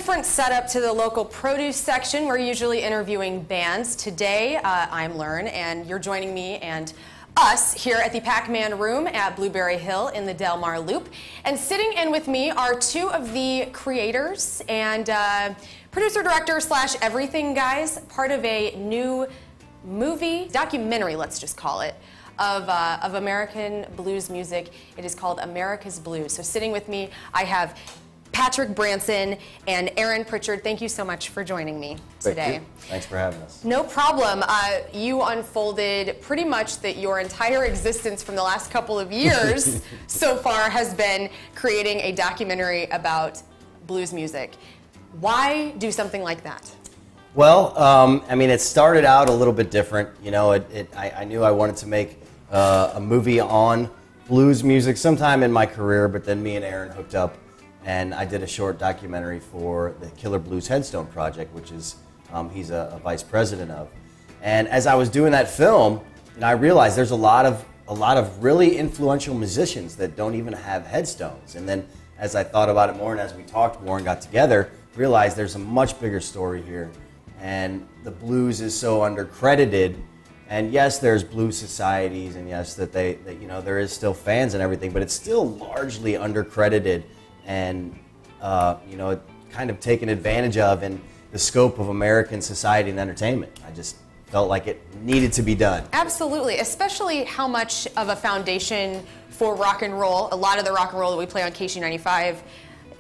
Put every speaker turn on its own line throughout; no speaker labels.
different setup to the local produce section. We're usually interviewing bands. Today, I'm Learn, and you're joining me and us here at the Pac-Man Room at Blueberry Hill in the Del Mar Loop. And sitting in with me are two of the creators and producer-director slash everything guys, part of a new movie, documentary, let's just call it, of American blues music. It is called America's Blues. So sitting with me, I have Patrick Branson and Aaron Pritchard. Thank you so much for joining me today.
Thanks for having us.
No problem. You unfolded pretty much that your entire existence from the last couple of years so far has been creating a documentary about blues music. Why do something like that?
Well, I mean, it started out a little bit different. You know, I knew I wanted to make a movie on blues music sometime in my career, but then me and Aaron hooked up, and I did a short documentary for the Killer Blues Headstone Project, which is he's a vice president of. And as I was doing that film, I realized there's a lot of really influential musicians that don't even have headstones. And then as I thought about it more, and as we talked more and got together, realized there's a much bigger story here. And the blues is so undercredited. And yes, there's blues societies, and yes, that you know, there is still fans and everything, but it's still largely undercredited and you know, kind of taken advantage of in the scope of American society and entertainment. I just felt like it needed to be done.
Absolutely, especially how much of a foundation for rock and roll, a lot of the rock and roll that we play on KSHE 95,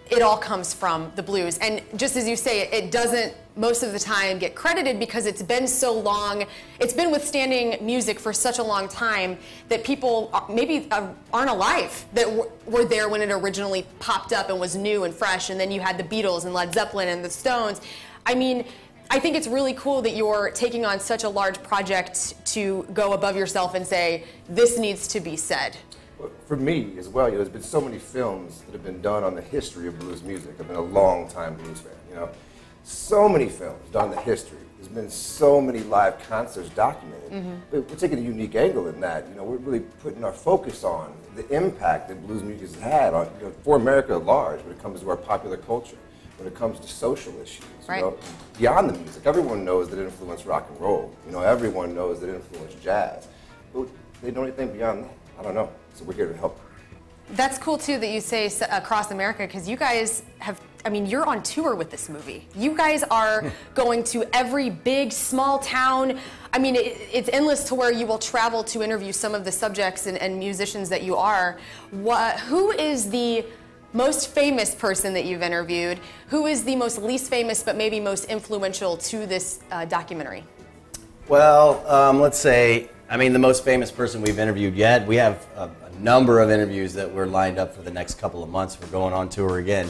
it all comes from the blues. And just as you say, it doesn't most of the time get credited because it's been so long, it's been withstanding music for such a long time that people maybe aren't alive that were there when it originally popped up and was new and fresh, and then you had the Beatles and Led Zeppelin and the Stones. I mean, I think it's really cool that you're taking on such a large project to go above yourself and say, this needs to be said.
For me as well, you know, there's been so many films that have been done on the history of blues music. I've been a long time blues fan, you know. So many films done on the history. There's been so many live concerts documented. But we're taking a unique angle in that. You know, we're really putting our focus on the impact that blues music has had on, you know, for America at large when it comes to our popular culture, when it comes to social issues.
Right.
You know, beyond the music, everyone knows that it influenced rock and roll. You know, everyone knows that it influenced jazz. But they know anything beyond that? I don't know. So we're here to help.
That's cool too that you say across America, because you guys have, I mean, you're on tour with this movie. You guys are going to every big, small town. I mean, it's endless to where you will travel to interview some of the subjects and musicians that you are. Who is the most famous person that you've interviewed? Who is the most least famous but maybe most influential to this documentary?
Well, let's say, I mean, the most famous person we've interviewed yet, we have a number of interviews that we're lined up for the next couple of months. We're going on tour again.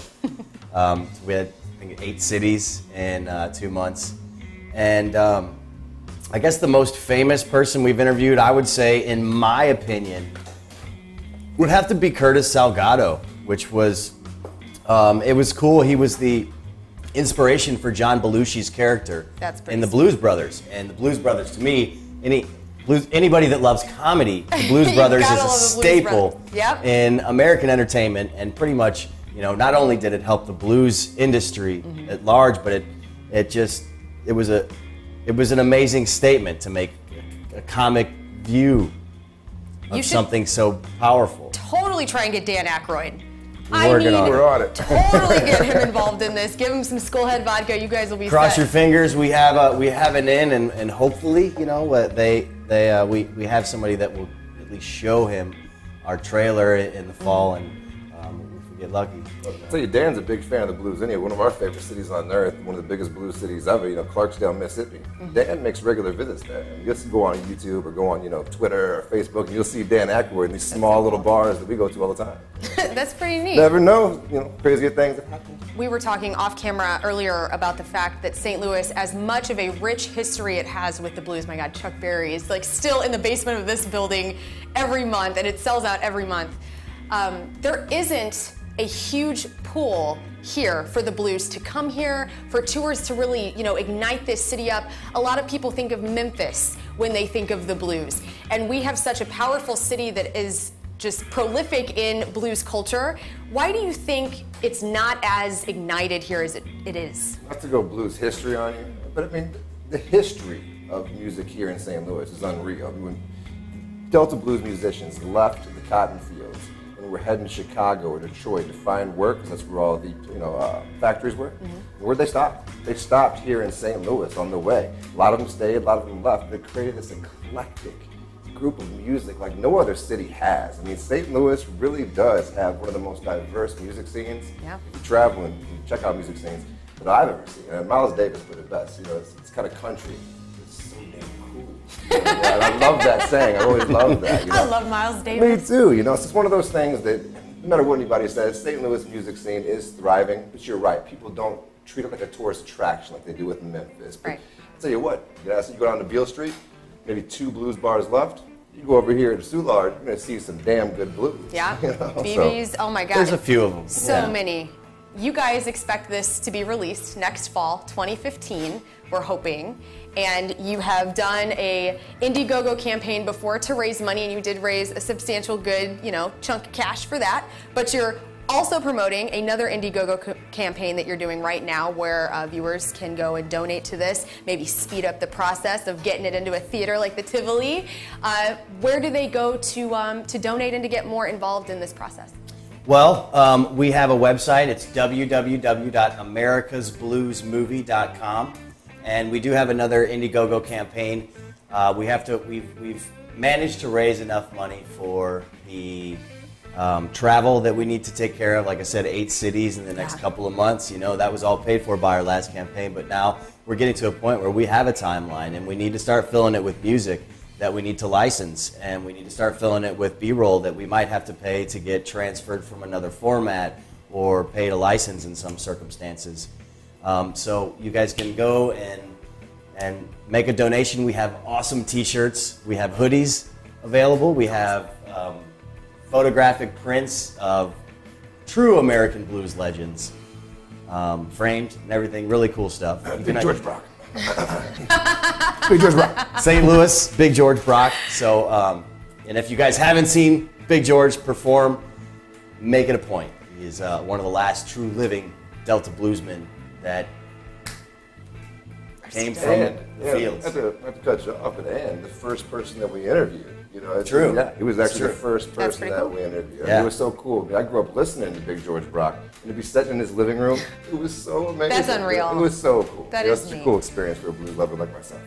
We had, I think, 8 cities in 2 months. And I guess the most famous person we've interviewed, I would say, in my opinion, would have to be Curtis Salgado, which was, it was cool. He was the inspiration for John Belushi's character in the Blues Brothers. And the Blues Brothers, to me, anybody that loves comedy, the Blues Brothers is a staple in American entertainment, and pretty much, you know, not only did it help the blues industry at large, but it was an amazing statement to make a comic view of something so powerful.
Totally try and get Dan Aykroyd.
We're on it.
Totally get him involved in this. Give him some Skullhead vodka. You guys will be
Cross
set.
your fingers. We have an in, and hopefully, you know, we have somebody that will at least show him our trailer in the fall, and if we get lucky.
I'll tell you, Dan's a big fan of the blues anyway. One of our favorite cities on earth, one of the biggest blues cities ever, you know, Clarksdale, Mississippi. Dan makes regular visits there. And you'll go on YouTube or go on, you know, Twitter or Facebook, and you'll see Dan Aykroyd in these small little bars that we go to all the time.
That's pretty neat.
Never know, you know, crazier things that happen.
We were talking off camera earlier about the fact that St. Louis, as much of a rich history it has with the blues, my God, Chuck Berry is like still in the basement of this building every month, and it sells out every month. There isn't a huge pool here for the blues to come here, for tours to really, you know, ignite this city up. A lot of people think of Memphis when they think of the blues, and we have such a powerful city that is just prolific in blues culture. Why do you think it's not as ignited here as it is?
Not to go blues history on you, but I mean, the history of music here in St. Louis is unreal. When Delta blues musicians left the cotton fields and were heading to Chicago or Detroit to find work, because that's where all the factories were, where'd they stop? They stopped here in St. Louis on the way. A lot of them stayed, a lot of them left. They created this eclectic group of music like no other city has. I mean, St. Louis really does have one of the most diverse music scenes.
Yeah.
If you travel and you check out music scenes that I've ever seen. And Miles Davis put it best. It's kind of country. It's so damn cool. And I love that saying. I always love that.
I love Miles Davis.
Me too. It's just one of those things that no matter what anybody says, St. Louis music scene is thriving. But you're right. People don't treat it like a tourist attraction like they do with Memphis. But
right.
I'll tell you what. So you go down to Beale Street, maybe 2 blues bars left. You go over here to Soulard, you're going to see some damn good blues.
Yeah, BBs, oh my God.
There's a few of them.
So many. You guys expect this to be released next fall, 2015, we're hoping. And you have done a IndieGoGo campaign before to raise money, and you did raise a substantial good, chunk of cash for that. But you're also promoting another IndieGoGo campaign that you're doing right now where viewers can go and donate to this, maybe speed up the process of getting it into a theater like the Tivoli. Where do they go to donate and to get more involved in this process?
Well, we have a website. It's www.americasbluesmovie.com, and we do have another IndieGoGo campaign. We've managed to raise enough money for the travel that we need to take care of. Like I said, 8 cities in the next couple of months. That was all paid for by our last campaign, but now we're getting to a point where we have a timeline, and we need to start filling it with music that we need to license, and we need to start filling it with B-roll that we might have to pay to get transferred from another format or pay to license in some circumstances. So you guys can go and make a donation. We have awesome t-shirts. We have hoodies available. We have photographic prints of true American blues legends, framed and everything. Really cool stuff.
Big George Brock. Big George Brock.
St. Louis, Big George Brock. So, and if you guys haven't seen Big George perform, make it a point. He is one of the last true living Delta bluesmen that came from the fields.
Not to cut you off, but the first person that we interviewed.
True.
Yeah, he was actually the first person that we interviewed.
Yeah.
It was so cool. I grew up listening to Big George Brock, and to be sitting in his living room, it was so amazing.
That's unreal.
It was so cool.
That is
such a cool experience for a blues lover like myself.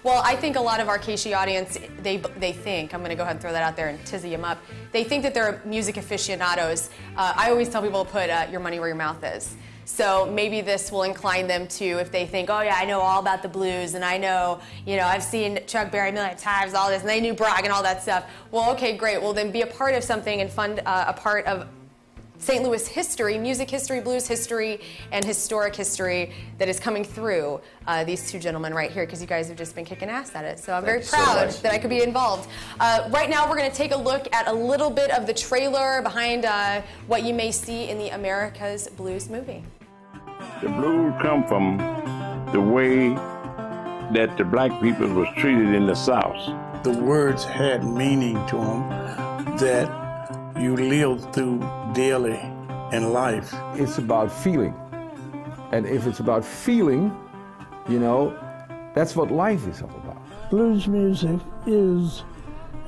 Well, I think a lot of our KSHE audience, they think, I'm going to go ahead and throw that out there and tizzy them up, they think that they're music aficionados. I always tell people to put your money where your mouth is. So maybe this will incline them to, if they think, oh yeah, I know all about the blues, and I know, I've seen Chuck Berry a million times, all this, and they knew Brock and all that stuff. Well, okay, great. Well, then be a part of something and fund a part of St. Louis history, music history, blues history, and historic history that is coming through these 2 gentlemen right here, because you guys have just been kicking ass at it. So I'm very proud that I could be involved. Right now, we're going to take a look at a little bit of the trailer behind what you may see in the America's Blues movie.
The blues come from the way that the black people was treated in the South.
The words had meaning to them that you lived through daily in life.
It's about feeling. And if it's about feeling, that's what life is all about.
Blues music is,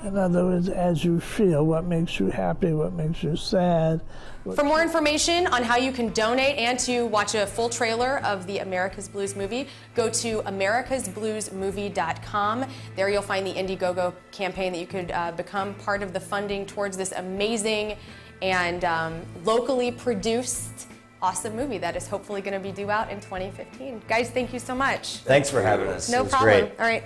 in other words, as you feel, what makes you happy, what makes you sad.
For more information on how you can donate and to watch a full trailer of the America's Blues movie, go to americasbluesmovie.com. There you'll find the IndieGoGo campaign that you could become part of the funding towards this amazing and locally produced awesome movie that is hopefully going to be due out in 2015. Guys, thank you so much.
Thanks for having us.
No
It was
problem.
great.
All right.